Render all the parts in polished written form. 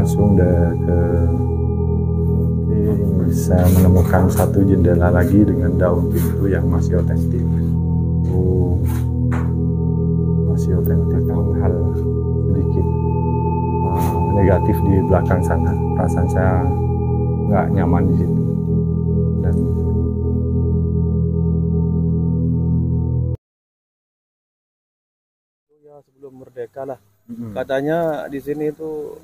langsung ke bisa menemukan satu jendela lagi dengan daun pintu yang masih otentik. Masih otentik. Hal sedikit negatif di belakang sana, perasaan saya nggak nyaman di situ. Dan ya sebelum merdeka lah, katanya di sini itu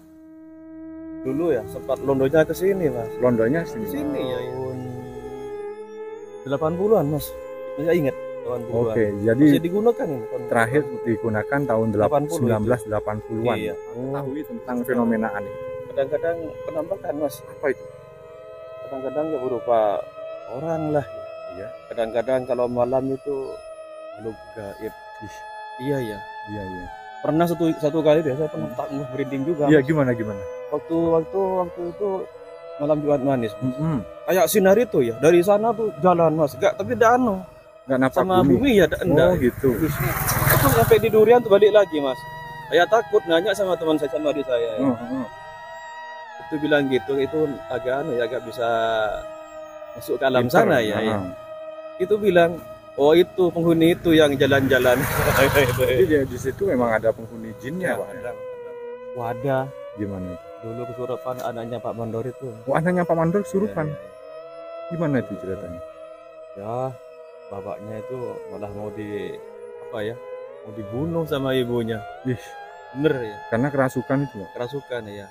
dulu ya sempat londonya ke sini mas. Londonya sini. Sini ya tahun 80-an mas, saya ingat 80-an. Oke, jadi masih digunakan ini terakhir digunakan tahun 80 1980-an. Iya. Mengetahui tentang fenomena aneh. Kadang-kadang penampakan mas, Apa itu? kadang-kadang ya berupa orang lah. Iya. Kadang-kadang kalau malam itu makhluk gaib. Iya ya. Iya, iya. Pernah satu kali deh saya pernah tangguh merinding juga. Iya, Mas. gimana? Waktu itu malam Jumat manis. Kayak sinar itu ya dari sana tuh jalan mas, tapi tidak Nggak napak sama bumi ya enggak. Oh gitu. Itu sampai di Durian tuh balik lagi mas. Saya takut nanya sama teman saya sama adik saya. Ya. Itu bilang gitu, itu agak bisa masuk ke alam sana ya. Itu bilang, oh itu penghuni itu yang jalan-jalan. Jadi di situ memang ada penghuni jinnya, Pak. Ada. Wadah. Gimana itu? Dulu kesurupan anaknya Pak Mandor itu. Oh, anaknya Pak Mandor kesurupan. Ya. Gimana itu ceritanya? Ya, bapaknya itu malah mau dibunuh sama ibunya. Ih, bener ya? Karena kerasukan itu, Pak. Kerasukan ya.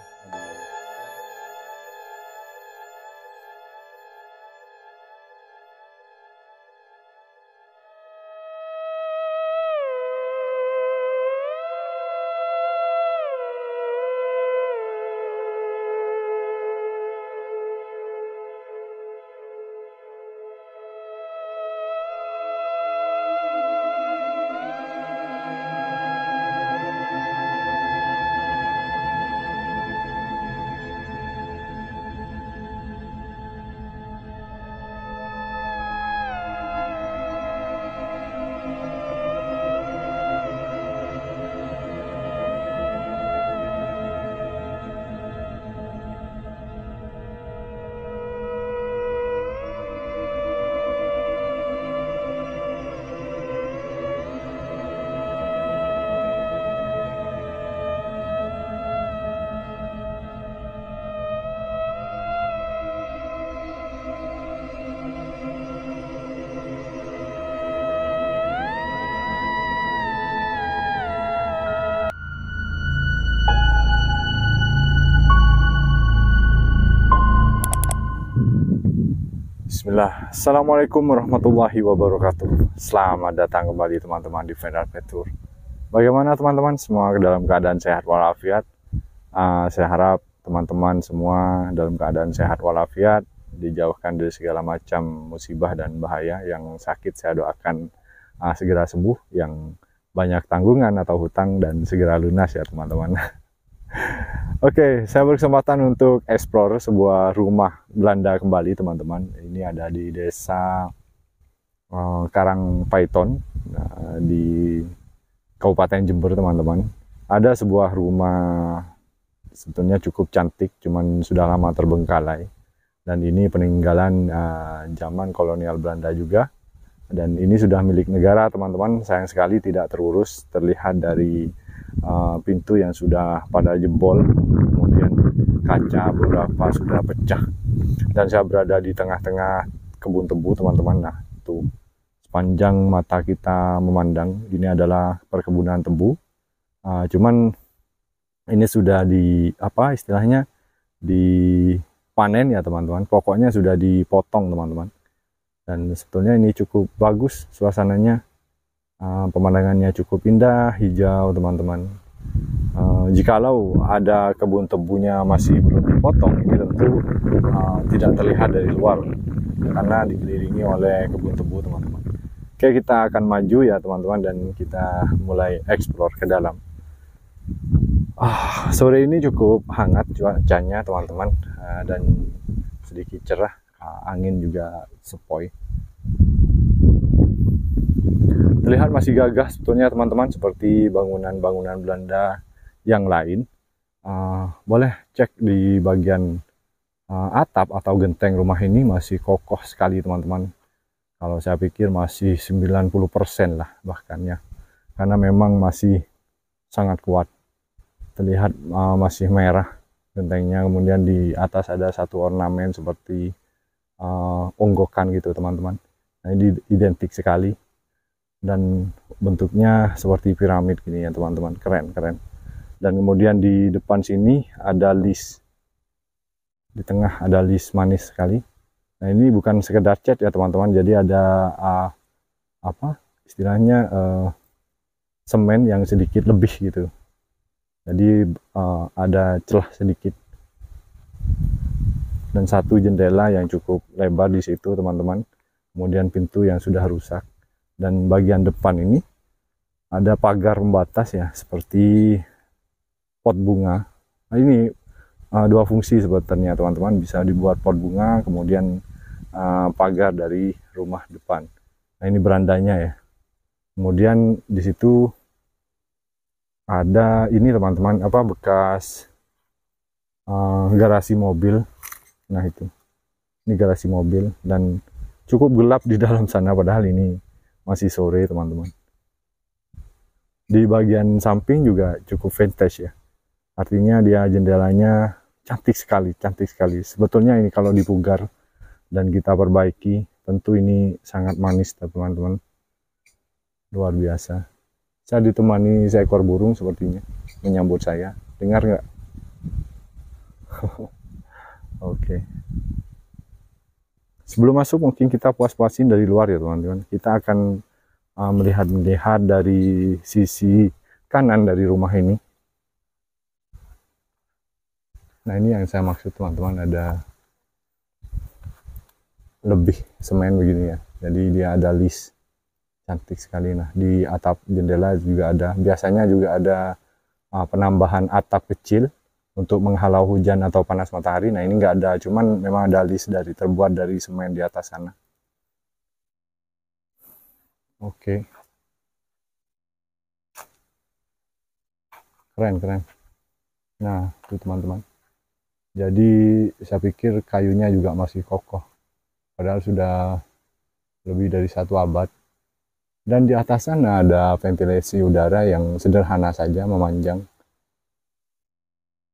Bismillah. Assalamualaikum warahmatullahi wabarakatuh. Selamat datang kembali teman-teman di Vendor Tour. Bagaimana teman-teman? Semua dalam keadaan sehat walafiat. Saya harap teman-teman semua dalam keadaan sehat walafiat, dijauhkan dari segala macam musibah dan bahaya. Yang sakit saya doakan segera sembuh, yang banyak tanggungan atau hutang dan segera lunas ya teman-teman. Oke, saya berkesempatan untuk explore sebuah rumah Belanda kembali teman-teman. Ini ada di desa Karangpaiton di Kabupaten Jember teman-teman. Ada sebuah rumah sebetulnya cukup cantik, cuman sudah lama terbengkalai. Dan ini peninggalan zaman kolonial Belanda juga. Dan ini sudah milik negara teman-teman. Sayang sekali tidak terurus, terlihat dari pintu yang sudah pada jebol, kemudian kaca beberapa sudah pecah, dan saya berada di tengah-tengah kebun tebu teman-teman. Nah itu sepanjang mata kita memandang ini adalah perkebunan tebu, cuman ini sudah istilahnya dipanen ya teman-teman, pokoknya sudah dipotong teman-teman. Dan sebetulnya ini cukup bagus suasananya. Pemandangannya cukup indah, hijau teman-teman. Jikalau ada kebun tebunya masih belum dipotong, ini tentu tidak terlihat dari luar karena dikelilingi oleh kebun tebu teman-teman. Oke, kita akan maju ya teman-teman dan kita mulai explore ke dalam. Sore ini cukup hangat cuacanya teman-teman, dan sedikit cerah, angin juga sepoi. Terlihat masih gagah sebetulnya teman-teman, seperti bangunan-bangunan Belanda yang lain. Boleh cek di bagian atap atau genteng rumah ini masih kokoh sekali teman-teman. Kalau saya pikir masih 90% lah bahkan ya, karena memang masih sangat kuat. Terlihat masih merah gentengnya, kemudian di atas ada satu ornamen seperti onggokan gitu teman-teman. Nah ini identik sekali, dan bentuknya seperti piramid gini ya teman-teman, keren. Dan kemudian di depan sini ada list, di tengah ada list manis sekali. Nah ini bukan sekedar cat ya teman-teman, jadi ada apa istilahnya semen yang sedikit lebih gitu, jadi ada celah sedikit, dan satu jendela yang cukup lebar di situ teman-teman. Kemudian pintu yang sudah rusak, dan bagian depan ini ada pagar pembatas ya, seperti pot bunga. Nah ini dua fungsi sebetulnya teman-teman, bisa dibuat pot bunga, kemudian pagar dari rumah depan. Nah ini berandanya ya. Kemudian di situ ada ini teman-teman, apa, bekas garasi mobil. Nah itu, ini garasi mobil, dan cukup gelap di dalam sana, padahal ini masih sore teman-teman. Di bagian samping juga cukup vintage ya, artinya dia jendelanya cantik sekali. Sebetulnya ini kalau dipugar dan kita perbaiki, tentu ini sangat manis teman-teman, luar biasa. Saya ditemani seekor burung sepertinya menyambut saya, dengar nggak? Oke. Sebelum masuk mungkin kita puas-puasin dari luar ya teman-teman. Kita akan melihat dari sisi kanan dari rumah ini. Nah ini yang saya maksud teman-teman, ada lebih semen begini ya. Jadi dia ada list, cantik sekali. Nah di atap jendela juga ada, biasanya juga ada penambahan atap kecil untuk menghalau hujan atau panas matahari. Nah ini nggak ada, cuman memang ada list terbuat dari semen di atas sana. Oke. Keren. Nah itu teman-teman, jadi saya pikir kayunya juga masih kokoh, padahal sudah lebih dari 1 abad. Dan di atas sana ada ventilasi udara yang sederhana saja, memanjang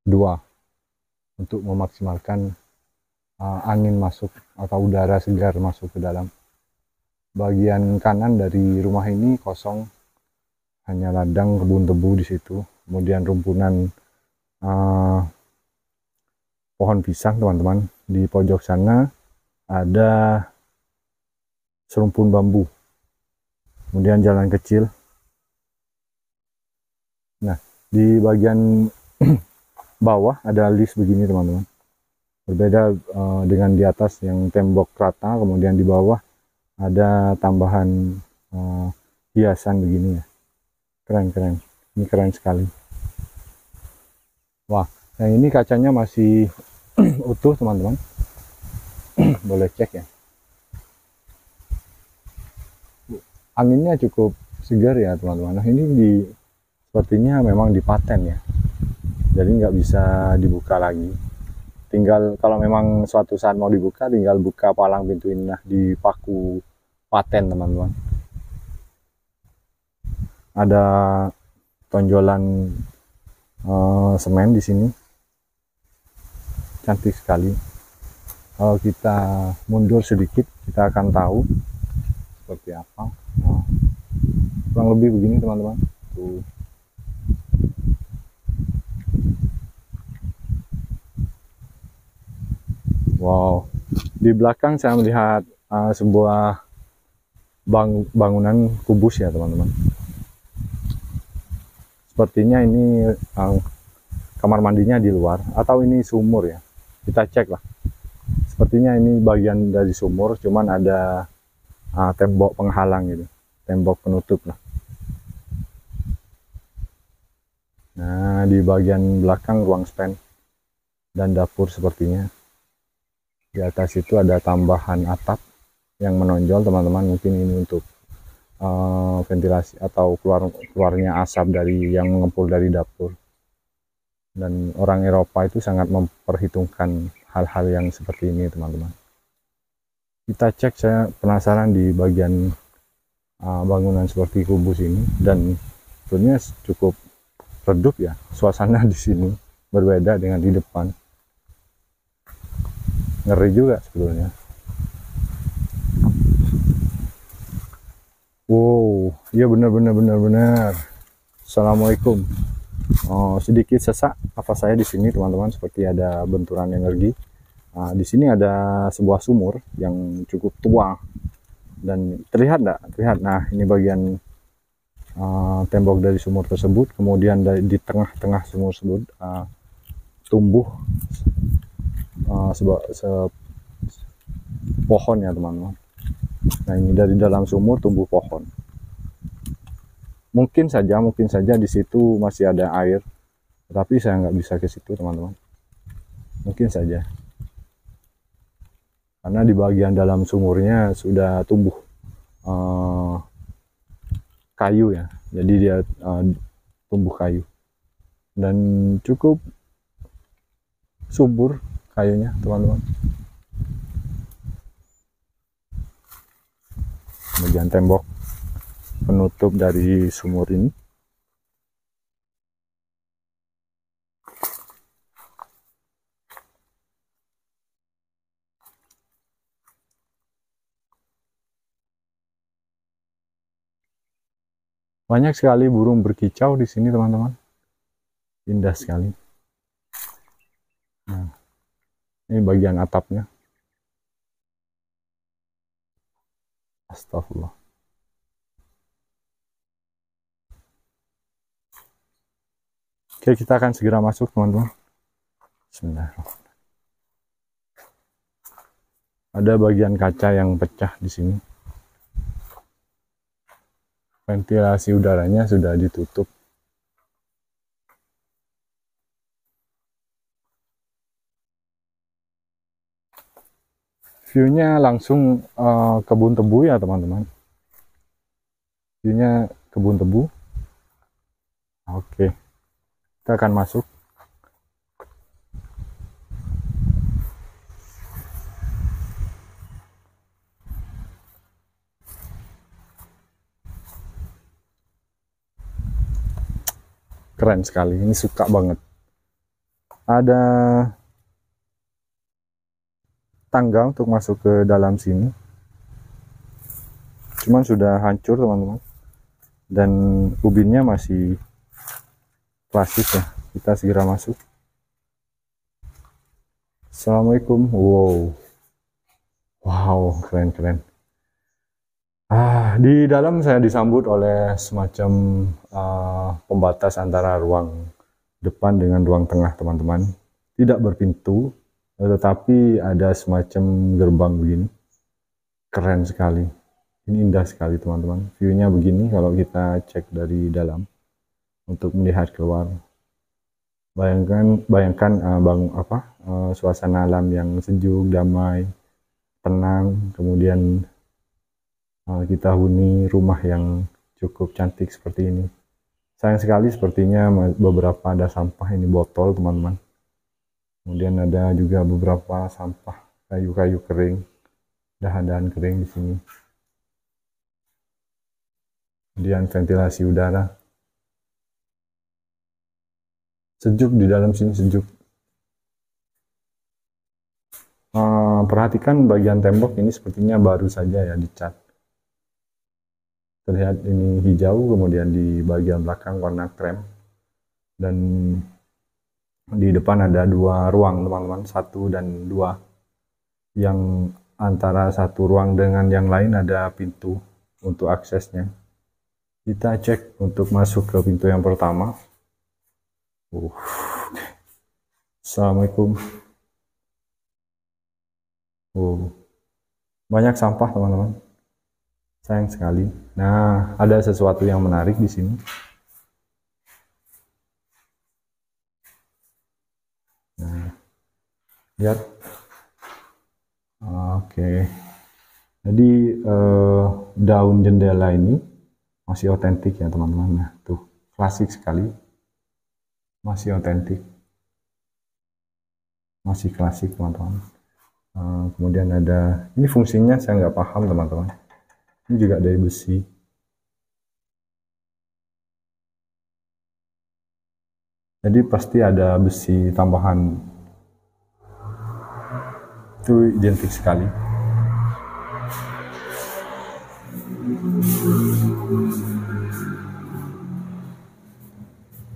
2, untuk memaksimalkan angin masuk atau udara segar masuk ke dalam. Bagian kanan dari rumah ini kosong, hanya ladang kebun tebu di situ, kemudian rumpunan pohon pisang teman-teman. Di pojok sana ada serumpun bambu, kemudian jalan kecil. Nah di bagian bawah ada list begini teman-teman, berbeda dengan di atas yang tembok rata, kemudian di bawah ada tambahan hiasan begini ya. Keren, ini keren sekali. Wah, yang ini kacanya masih utuh teman-teman. Boleh cek ya, anginnya cukup segar ya teman-teman. Nah ini sepertinya memang dipaten ya, jadi nggak bisa dibuka lagi. Tinggal kalau memang suatu saat mau dibuka, tinggal buka palang pintu ini. Nah di paku paten teman-teman, ada tonjolan semen di sini, cantik sekali. Kalau kita mundur sedikit, kita akan tahu seperti apa. Nah, kurang lebih begini teman-teman. Tuh. Wow, di belakang saya melihat sebuah bangunan kubus ya teman-teman. Sepertinya ini kamar mandinya di luar, atau ini sumur ya. Kita cek lah. Sepertinya ini bagian dari sumur, cuman ada tembok penghalang gitu, tembok penutup lah. Nah di bagian belakang ruang spend dan dapur sepertinya. Di atas itu ada tambahan atap yang menonjol teman-teman, mungkin ini untuk ventilasi atau keluarnya asap dari yang mengepul dari dapur. Dan orang Eropa itu sangat memperhitungkan hal-hal yang seperti ini, teman-teman. Kita cek, saya penasaran di bagian bangunan seperti kubus ini, dan sebenarnya cukup redup ya suasana di sini, berbeda dengan di depan. Ngeri juga sebetulnya. Wow, iya benar. Assalamualaikum. Sedikit sesak apa saya di sini, teman-teman, seperti ada benturan energi. Di sini ada sebuah sumur yang cukup tua dan terlihat enggak? Terlihat. Nah, ini bagian tembok dari sumur tersebut. Kemudian di tengah-tengah sumur tersebut tumbuh pohon ya, teman-teman. Nah, ini dari dalam sumur tumbuh pohon. Mungkin saja di situ masih ada air, tapi saya nggak bisa ke situ, teman-teman. Mungkin saja, karena di bagian dalam sumurnya sudah tumbuh kayu ya, jadi dia tumbuh kayu dan cukup subur kayunya, teman-teman. Bagian tembok penutup dari sumur ini. Banyak sekali burung berkicau di sini, teman-teman. Indah sekali. Nah, ini bagian atapnya. Astagfirullah. Oke, kita akan segera masuk, teman-teman. Bismillahirrahmanirrahim. Ada bagian kaca yang pecah di sini. Ventilasi udaranya sudah ditutup. View-nya langsung kebun tebu ya, teman-teman. View-nya kebun tebu. Oke, kita akan masuk. Keren sekali, ini suka banget. Ada tangga untuk masuk ke dalam sini, cuman sudah hancur, teman-teman, dan ubinnya masih klasik ya. Kita segera masuk. Assalamualaikum. Wow, keren. Di dalam saya disambut oleh semacam pembatas antara ruang depan dengan ruang tengah, teman-teman. Tidak berpintu, tetapi ada semacam gerbang begini. Keren sekali. Ini indah sekali, teman-teman. View-nya begini kalau kita cek dari dalam untuk melihat keluar. Bayangkan suasana alam yang sejuk, damai, tenang. Kemudian kita huni rumah yang cukup cantik seperti ini. Sayang sekali sepertinya beberapa ada sampah, ini botol, teman-teman. Kemudian ada juga beberapa sampah kayu-kayu kering, dahan-dahan kering di sini. Kemudian ventilasi udara. Sejuk di dalam sini, sejuk. Perhatikan bagian tembok ini sepertinya baru saja ya dicat. Terlihat ini hijau, kemudian di bagian belakang warna krem. Dan di depan ada dua ruang, teman-teman, 1 dan 2. Yang antara satu ruang dengan yang lain ada pintu untuk aksesnya. Kita cek untuk masuk ke pintu yang pertama. Assalamualaikum. Banyak sampah, teman-teman. Sayang sekali. Nah, ada sesuatu yang menarik di sini. Nah, lihat. Oke. Jadi daun jendela ini masih otentik ya, teman-teman. Nah, tuh klasik sekali. Masih otentik. masih klasik teman-teman. Kemudian ada, ini fungsinya saya nggak paham teman-teman. Ini juga dari besi. Jadi pasti ada besi tambahan. Itu identik sekali.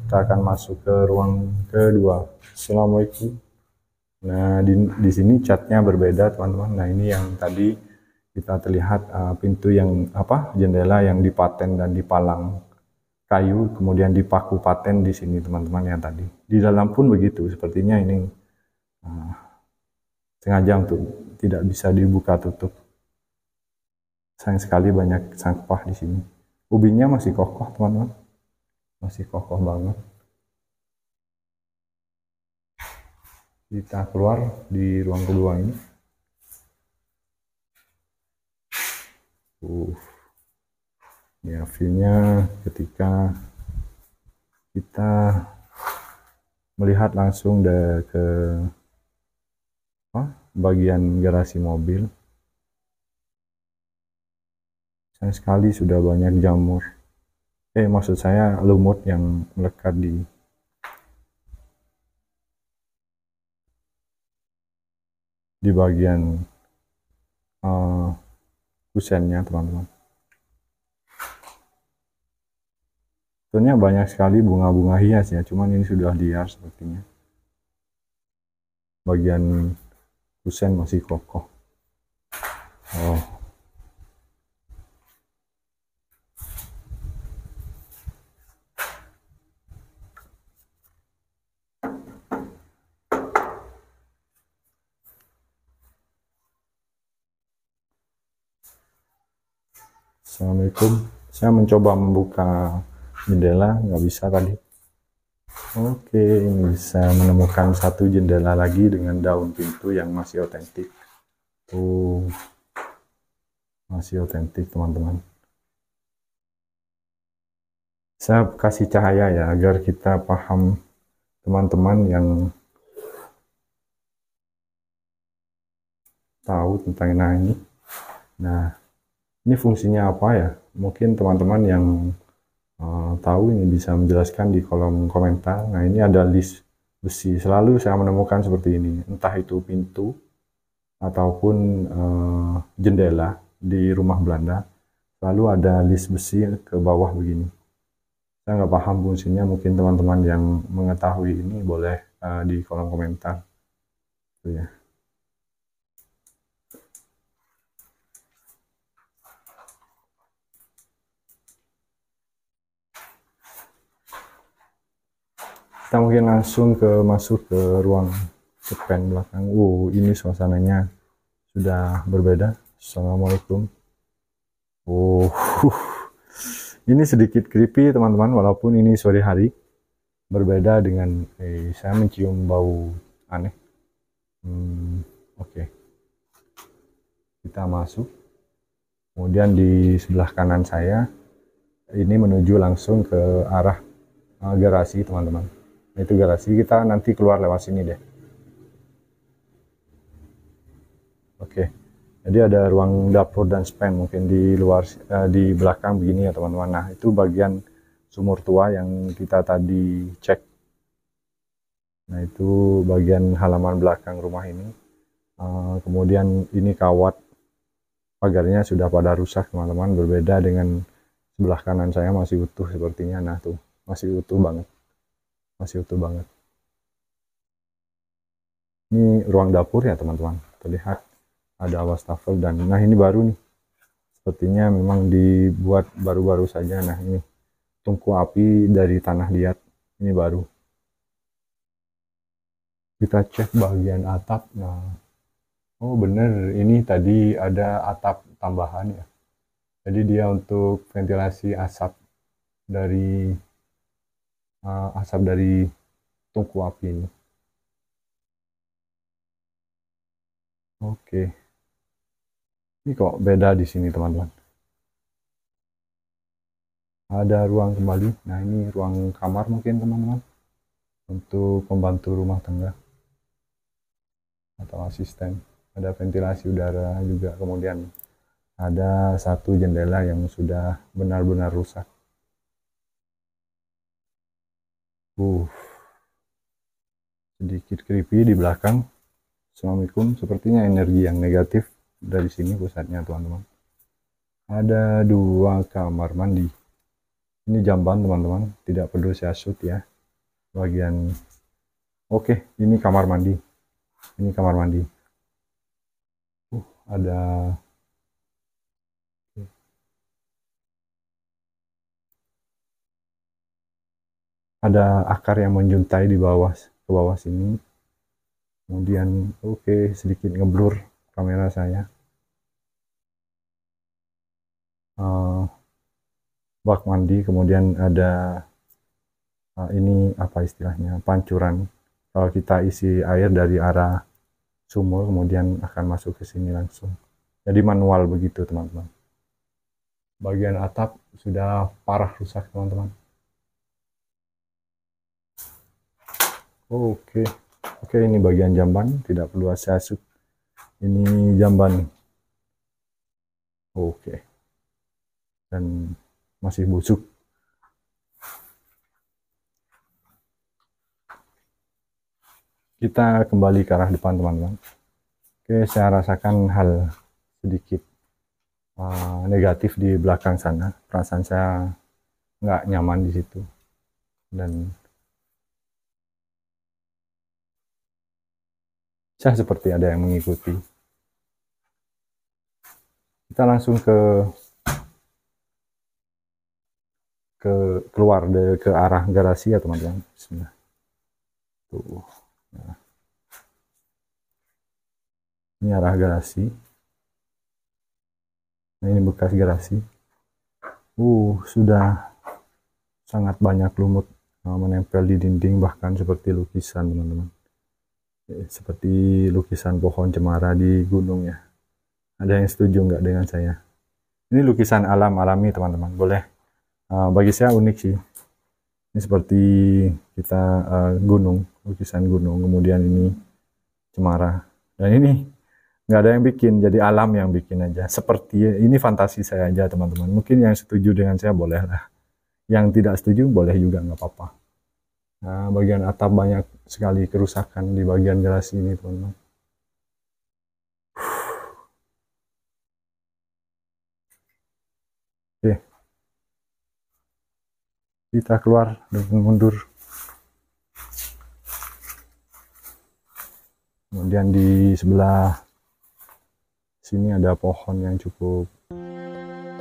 Kita akan masuk ke ruang kedua. Assalamualaikum. Nah, di sini catnya berbeda teman-teman. Nah, ini yang tadi kita terlihat pintu yang jendela yang dipaten dan dipalang kayu, kemudian dipaku paten di sini teman-teman yang tadi. Di dalam pun begitu. Sepertinya ini sengaja untuk tidak bisa dibuka tutup. Sayang sekali banyak sampah di sini. Ubinnya masih kokoh teman-teman, masih kokoh banget. Kita keluar di ruang kedua ini. Ya, view-nya ketika kita melihat langsung ke bagian garasi mobil. Sayang sekali sudah banyak jamur. Maksud saya lumut yang melekat di bagian kusennya teman-teman. Tentunya banyak sekali bunga-bunga hias ya, cuman ini sudah liar sepertinya. Bagian kusen masih kokoh. Assalamualaikum. Saya mencoba membuka jendela, nggak bisa tadi. Oke, ini bisa menemukan satu jendela lagi dengan daun pintu yang masih otentik. Masih otentik teman-teman. Saya kasih cahaya ya, agar kita paham teman-teman yang tahu tentang ini. Nah, ini fungsinya apa ya? Mungkin teman-teman yang tahu ini bisa menjelaskan di kolom komentar. Nah, ini ada list besi. Selalu saya menemukan seperti ini, entah itu pintu ataupun jendela di rumah Belanda, selalu ada list besi ke bawah begini. Saya nggak paham fungsinya, mungkin teman-teman yang mengetahui ini boleh di kolom komentar. Itu ya. Kita mungkin langsung masuk ke ruang spen belakang. Ini suasananya sudah berbeda. Assalamualaikum. Ini sedikit creepy teman-teman, walaupun ini sore hari. Berbeda dengan saya mencium bau aneh. Oke. Kita masuk. Kemudian di sebelah kanan saya ini menuju langsung ke arah garasi teman-teman. Itu garasi, kita nanti keluar lewat sini deh. Oke. Jadi ada ruang dapur dan spen mungkin di luar di belakang begini ya teman-teman. Nah, itu bagian sumur tua yang kita tadi cek. Nah, itu bagian halaman belakang rumah ini. Kemudian ini kawat pagarnya sudah pada rusak teman-teman, berbeda dengan sebelah kanan saya masih utuh sepertinya. Nah, tuh masih utuh banget. Masih utuh banget. Ini ruang dapur ya teman-teman. Terlihat ada wastafel dan nah ini baru nih. Sepertinya memang dibuat baru-baru saja. Nah, ini tungku api dari tanah liat. Ini baru. Kita cek bagian atap. Nah, oh bener, ini tadi ada atap tambahan ya. Jadi dia untuk ventilasi asap dari tungku api ini. Oke. Ini kok beda di sini teman-teman. Ada ruang kembali. Nah, ini ruang kamar mungkin teman-teman. Untuk pembantu rumah tangga. atau asisten. Ada ventilasi udara juga, kemudian ada satu jendela yang sudah benar-benar rusak. Sedikit creepy di belakang. Assalamualaikum, sepertinya energi yang negatif dari sini pusatnya teman-teman. Ada 2 kamar mandi. Ini jamban teman-teman, tidak perlu saya shoot ya. Bagian oke, ini kamar mandi. Ini kamar mandi. Ada akar yang menjuntai di bawah, ke bawah sini. Kemudian sedikit ngeblur kamera saya. Bak mandi, kemudian ada ini apa istilahnya, pancuran. Kalau kita isi air dari arah sumur, kemudian akan masuk ke sini langsung. Jadi manual begitu teman-teman. Bagian atap sudah parah rusak teman-teman. Oke, ini bagian jamban, tidak perlu saya shoot. Ini jamban. Dan masih busuk. Kita kembali ke arah depan teman-teman. Saya rasakan hal sedikit negatif di belakang sana. Perasaan saya nggak nyaman di situ. Dan saya seperti ada yang mengikuti. Kita langsung keluar ke arah garasi ya teman-teman. Bismillah. Tuh. Nah. Ini arah garasi. Nah, ini bekas garasi. Sudah sangat banyak lumut menempel di dinding, bahkan seperti lukisan teman-teman. Seperti lukisan pohon cemara di gunung ya. Ada yang setuju nggak dengan saya? Ini lukisan alam alami teman-teman. Boleh. Bagi saya unik sih. Ini seperti kita gunung, lukisan gunung. Kemudian ini cemara. Dan ini nggak ada yang bikin, jadi alam yang bikin aja. Seperti ini fantasi saya aja teman-teman. Mungkin yang setuju dengan saya boleh lah. Yang tidak setuju boleh juga, nggak apa-apa. Nah, bagian atap banyak sekali kerusakan di bagian garasi ini teman-teman. Kita keluar dan mundur. Kemudian di sebelah sini ada pohon yang cukup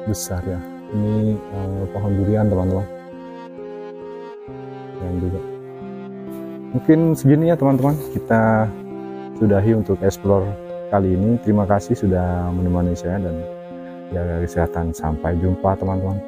besar ya. Ini pohon durian teman-teman. Dan juga mungkin segini ya teman-teman, kita sudahi untuk explore kali ini. Terima kasih sudah menemani saya dan jaga kesehatan. Sampai jumpa teman-teman.